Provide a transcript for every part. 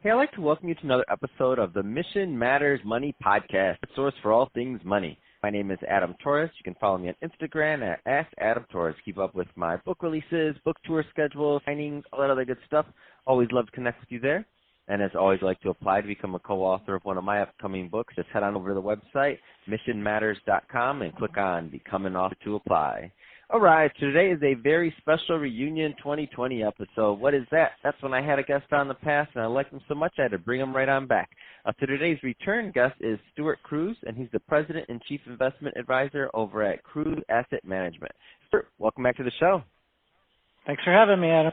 Hey, I'd like to welcome you to another episode of the Mission Matters Money Podcast, the source for all things money. My name is Adam Torres. You can follow me on Instagram at AskAdamTorres. Keep up with my book releases, book tour schedules, signings, all that other good stuff. Always love to connect with you there. And as always, I'd like to apply to become a co-author of one of my upcoming books. Just head on over to the website, missionmatters.com, and click on Become an Author to apply. All right, so today is a very special reunion 2020 episode. What is that? That's when I had a guest on in the past, and I liked him so much I had to bring him right on back. So today's return guest is Stuart Kruse, and he's the President and Chief Investment Advisor over at Kruse Asset Management. Stuart, welcome back to the show. Thanks for having me, Adam.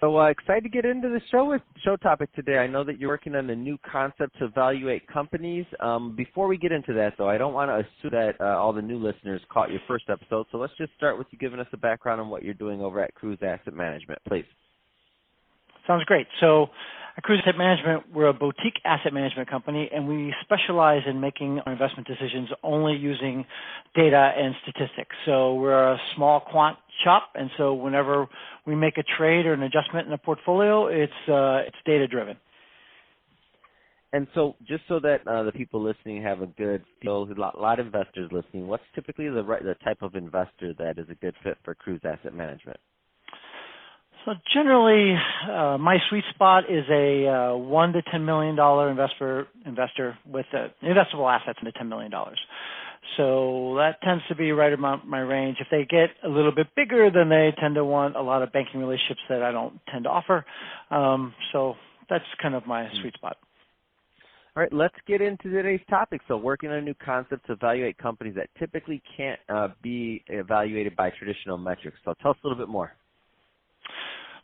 So excited to get into the show topic today. I know that you're working on a new concept to evaluate companies. Before we get into that, though, I don't want to assume that all the new listeners caught your first episode. So let's just start with you giving us a background on what you're doing over at Kruse Asset Management, please. Sounds great. So at Kruse Asset Management, we're a boutique asset management company, and we specialize in making our investment decisions only using data and statistics. So we're a small quant shop, and so whenever we make a trade or an adjustment in a portfolio, it's data-driven. And so just so that the people listening have a good feel, a lot of investors listening, what's typically the type of investor that is a good fit for Kruse Asset Management? So generally, my sweet spot is a $1 to $10 million investor with investable assets into $10 million. So that tends to be right about my range. If they get a little bit bigger, then they tend to want a lot of banking relationships that I don't tend to offer. So that's kind of my sweet spot. All right, let's get into today's topic. So working on a new concept to evaluate companies that typically can't be evaluated by traditional metrics. So tell us a little bit more.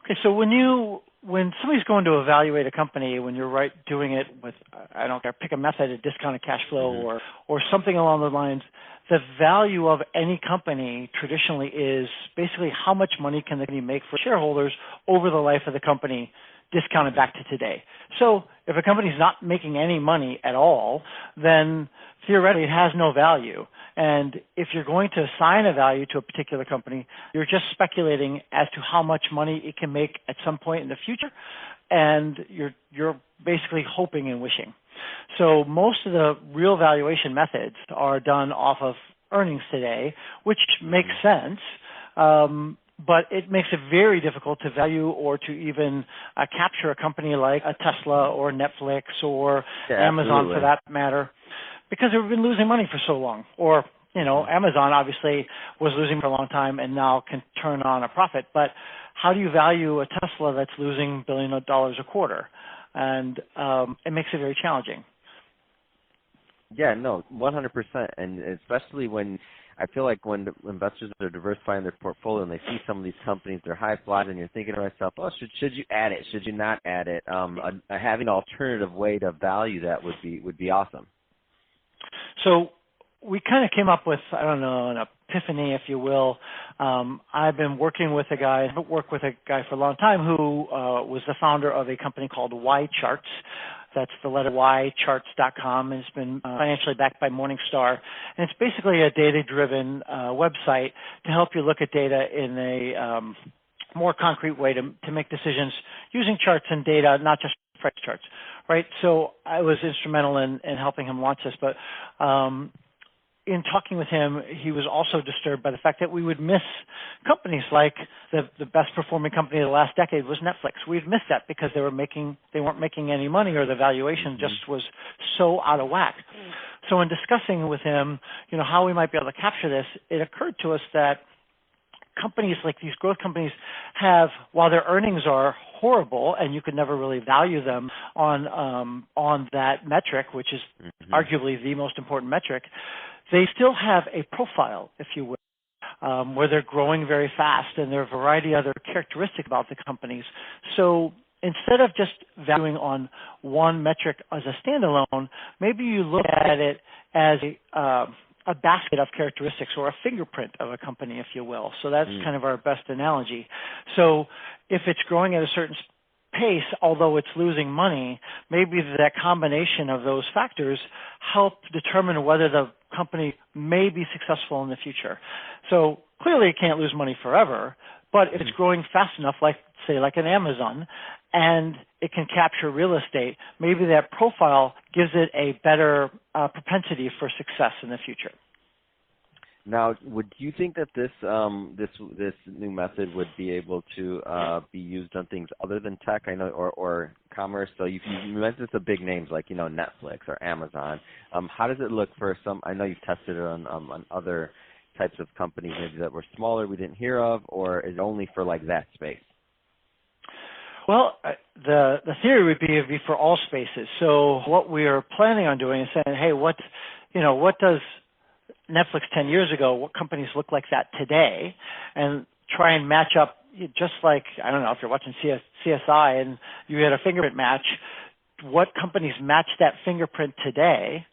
Okay, so when somebody's going to evaluate a company, when you're doing it with, I don't care, pick a method, a discounted cash flow or something along those lines, the value of any company traditionally is basically how much money can the company make for shareholders over the life of the company, discounted back to today. So if a company's not making any money at all, then theoretically it has no value. And if you're going to assign a value to a particular company, you're just speculating as to how much money it can make at some point in the future, and you're basically hoping and wishing. So most of the real valuation methods are done off of earnings today, which makes sense. But it makes it very difficult to value or to even capture a company like a Tesla or Netflix or Amazon for that matter, because they've been losing money for so long. Or, Amazon obviously was losing for a long time and now can turn on a profit. But how do you value a Tesla that's losing $1 billion a quarter? And it makes it very challenging. Yeah, no, 100%. And especially when I feel like when investors are diversifying their portfolio and they see some of these companies, they're high flyers, and you're thinking to myself, should you add it? Should you not add it? Having an alternative way to value that would be awesome. So we kind of came up with, an epiphany, if you will. I've been working with a guy for a long time who was the founder of a company called Y Charts. That's the letter Y, charts.com, and it's been financially backed by Morningstar. And it's basically a data-driven website to help you look at data in a more concrete way to make decisions using charts and data, not just price charts, right? So I was instrumental in helping him launch this, but in talking with him, he was also disturbed by the fact that we would miss companies like the best performing company of the last decade was Netflix. We'd missed that because they weren't making any money, or the valuation just was so out of whack. So in discussing with him, how we might be able to capture this, it occurred to us that companies like these growth companies have, while their earnings are horrible and you could never really value them on that metric, which is arguably the most important metric, they still have a profile, if you will, where they're growing very fast, and there are a variety of other characteristics about the companies. So instead of just valuing on one metric as a standalone, maybe you look at it as a basket of characteristics, or a fingerprint of a company, if you will. So that's kind of our best analogy. So if it's growing at a certain pace, although it's losing money, maybe that combination of those factors help determine whether the company may be successful in the future. So clearly it can't lose money forever, But if it's growing fast enough, like an Amazon, and it can capture real estate, maybe that profile gives it a better propensity for success in the future. Now, would you think that this new method would be able to be used on things other than tech? I know, or commerce. So you mentioned some big names like Netflix or Amazon. How does it look for some? I know you've tested it on other types of companies maybe that were smaller we didn't hear of, or is it only for like that space? Well, the theory would be it'd be for all spaces. So what we are planning on doing is saying, hey, what does Netflix 10 years ago, what companies look like that today, and try and match up, just like, I don't know, if you're watching CSI and you had a fingerprint match, what companies match that fingerprint today,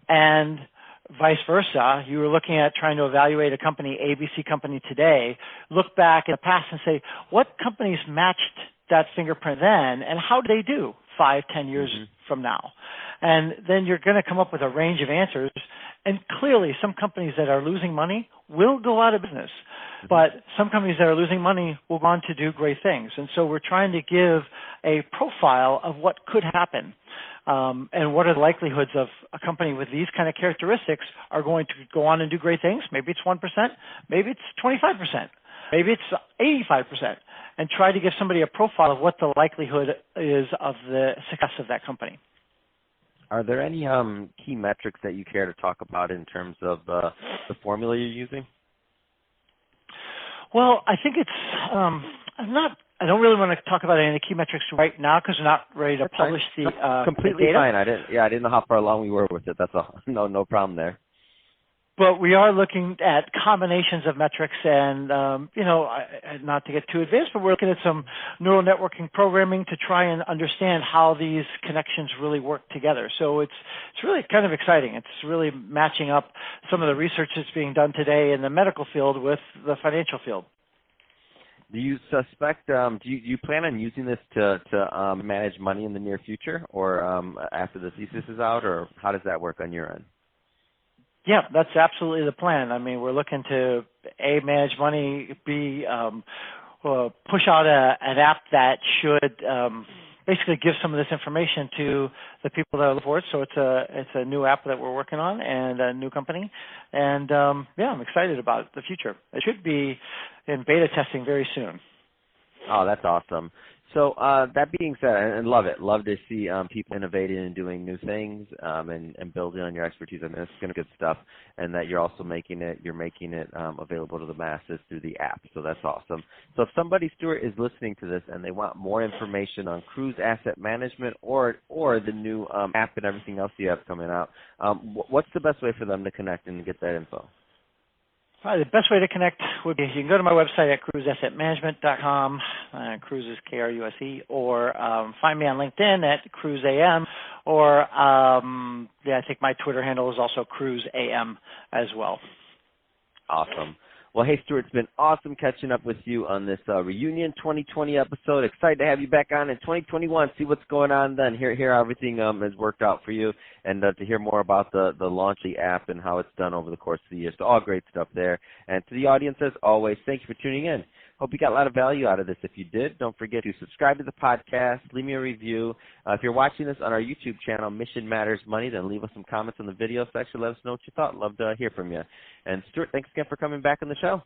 and vice versa. You were looking at trying to evaluate a company, ABC company today, look back in the past and say, what companies matched that fingerprint then, and how do they do 5-10 years from now? And then you're going to come up with a range of answers. And clearly, some companies that are losing money will go out of business. But some companies that are losing money will go on to do great things. And so we're trying to give a profile of what could happen. And what are the likelihoods of a company with these kind of characteristics are going to go on and do great things. Maybe it's 1%, maybe it's 25%, maybe it's 85%. And try to give somebody a profile of what the likelihood is of the success of that company. Are there any key metrics that you care to talk about in terms of the formula you're using? Well, I think it's I don't really want to talk about any of the key metrics right now because we're not ready to publish the completely the data. Fine. I didn't know how far along we were with it. That's all. No problem there. But we are looking at combinations of metrics and, not to get too advanced, but we're looking at some neural networking programming to try and understand how these connections really work together. So it's really kind of exciting. It's really matching up some of the research that's being done today in the medical field with the financial field. Do you suspect, do you plan on using this to manage money in the near future or after the thesis is out, or how does that work on your end? Yeah, that's absolutely the plan. I mean, we're looking to manage money, push out an app that should basically give some of this information to the people that are looking for it. So it's a new app that we're working on and a new company, and I'm excited about the future. It should be in beta testing very soon. Oh, that's awesome. So that being said, and love to see people innovating and doing new things and building on your expertise. I mean, it's going to be good stuff, and that you're also making it available to the masses through the app. So that's awesome. So if somebody, Stuart, is listening to this and they want more information on Kruse Asset Management or the new app and everything else you have coming out, what's the best way for them to connect and get that info? The best way to connect would be you can go to my website at kruseassetmanagement.com, Kruse is Kruse, or find me on LinkedIn at KruseAM, or I think my Twitter handle is also KruseAM as well. Awesome. Well, hey, Stuart, it's been awesome catching up with you on this Reunion 2020 episode. Excited to have you back on in 2021, see what's going on then, hear how everything has worked out for you, and to hear more about the launch of the app and how it's done over the course of the year. So all great stuff there. And to the audience, as always, thank you for tuning in. Hope you got a lot of value out of this. If you did, don't forget to subscribe to the podcast, leave me a review. If you're watching this on our YouTube channel, Mission Matters Money, then leave us some comments on the video section. Let us know what you thought. Love to hear from you. And Stuart, thanks again for coming back on the show.